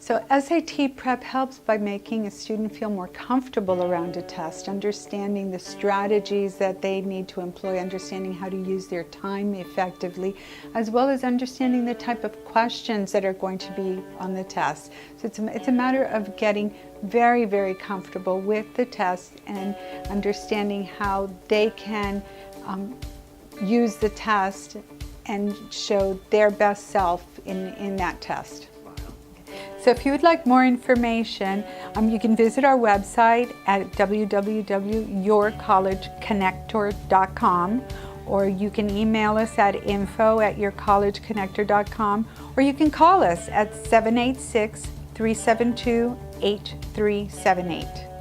So SAT prep helps by making a student feel more comfortable around a test, understanding the strategies that they need to employ, understanding how to use their time effectively, as well as understanding the type of questions that are going to be on the test. So it's a matter of getting very, very comfortable with the test and understanding how they can use the test and show their best self in that test. So if you would like more information, you can visit our website at www.yourcollegeconnector.com, or you can email us at info@yourcollegeconnector.com, or you can call us at 786-372-8378.